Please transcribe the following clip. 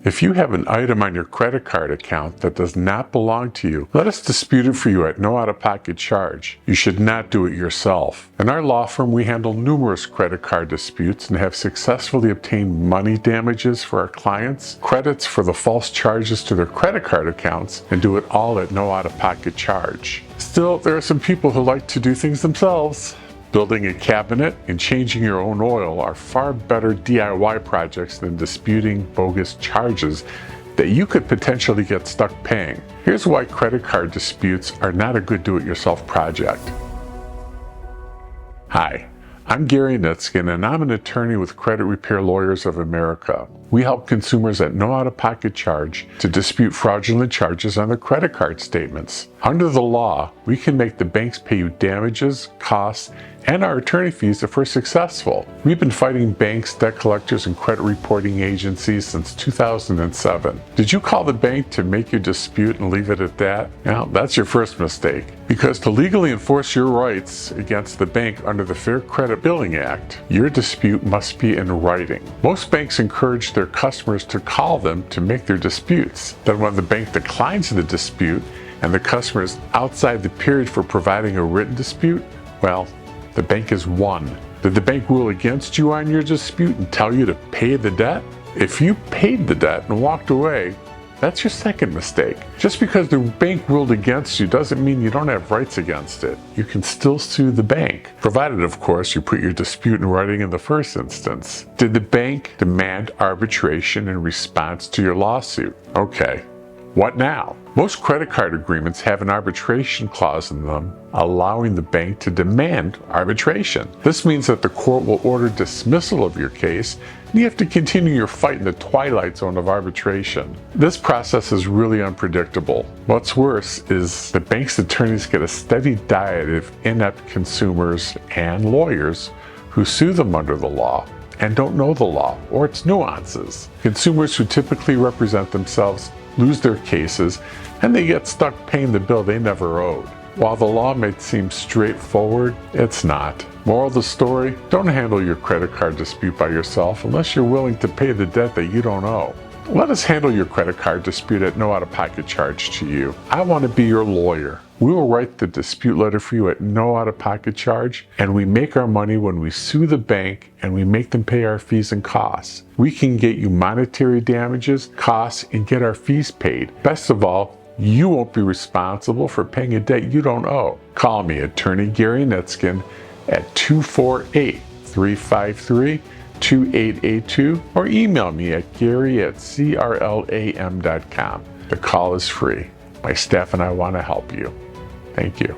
If you have an item on your credit card account that does not belong to you, let us dispute it for you at no out-of-pocket charge. You should not do it yourself. In our law firm, we handle numerous credit card disputes and have successfully obtained money damages for our clients, credits for the false charges to their credit card accounts, and do it all at no out-of-pocket charge. Still, there are some people who like to do things themselves. Building a cabinet and changing your own oil are far better DIY projects than disputing bogus charges that you could potentially get stuck paying. Here's why credit card disputes are not a good do-it-yourself project. Hi, I'm Gary Nitskin, and I'm an attorney with Credit Repair Lawyers of America. We help consumers at no out-of-pocket charge to dispute fraudulent charges on their credit card statements. Under the law, we can make the banks pay you damages, costs, and our attorney fees if we're successful. We've been fighting banks, debt collectors, and credit reporting agencies since 2007. Did you call the bank to make your dispute and leave it at that? Well, that's your first mistake. Because to legally enforce your rights against the bank under the Fair Credit Billing Act, your dispute must be in writing. Most banks encourage their customers to call them to make their disputes. Then when the bank declines the dispute and the customer is outside the period for providing a written dispute, well, the bank has won. Did the bank rule against you on your dispute and tell you to pay the debt? If you paid the debt and walked away, that's your second mistake. Just because the bank ruled against you doesn't mean you don't have rights against it. You can still sue the bank, provided, of course, you put your dispute in writing in the first instance. Did the bank demand arbitration in response to your lawsuit? Okay. What now? Most credit card agreements have an arbitration clause in them, allowing the bank to demand arbitration. This means that the court will order dismissal of your case, and you have to continue your fight in the twilight zone of arbitration. This process is really unpredictable. What's worse is the bank's attorneys get a steady diet of inept consumers and lawyers who sue them under the law and don't know the law or its nuances. Consumers who typically represent themselves lose their cases, and they get stuck paying the bill they never owed. While the law may seem straightforward, it's not. Moral of the story, don't handle your credit card dispute by yourself unless you're willing to pay the debt that you don't owe. Let us handle your credit card dispute at no out-of-pocket charge to you. I want to be your lawyer. We will write the dispute letter for you at no out-of-pocket charge, and we make our money when we sue the bank and we make them pay our fees and costs. We can get you monetary damages, costs, and get our fees paid. Best of all, you won't be responsible for paying a debt you don't owe. Call me, Attorney Gary Nitskin, at 248-353-2882 or email me at gary@crlam.com. The call is free. My staff and I want to help you. Thank you.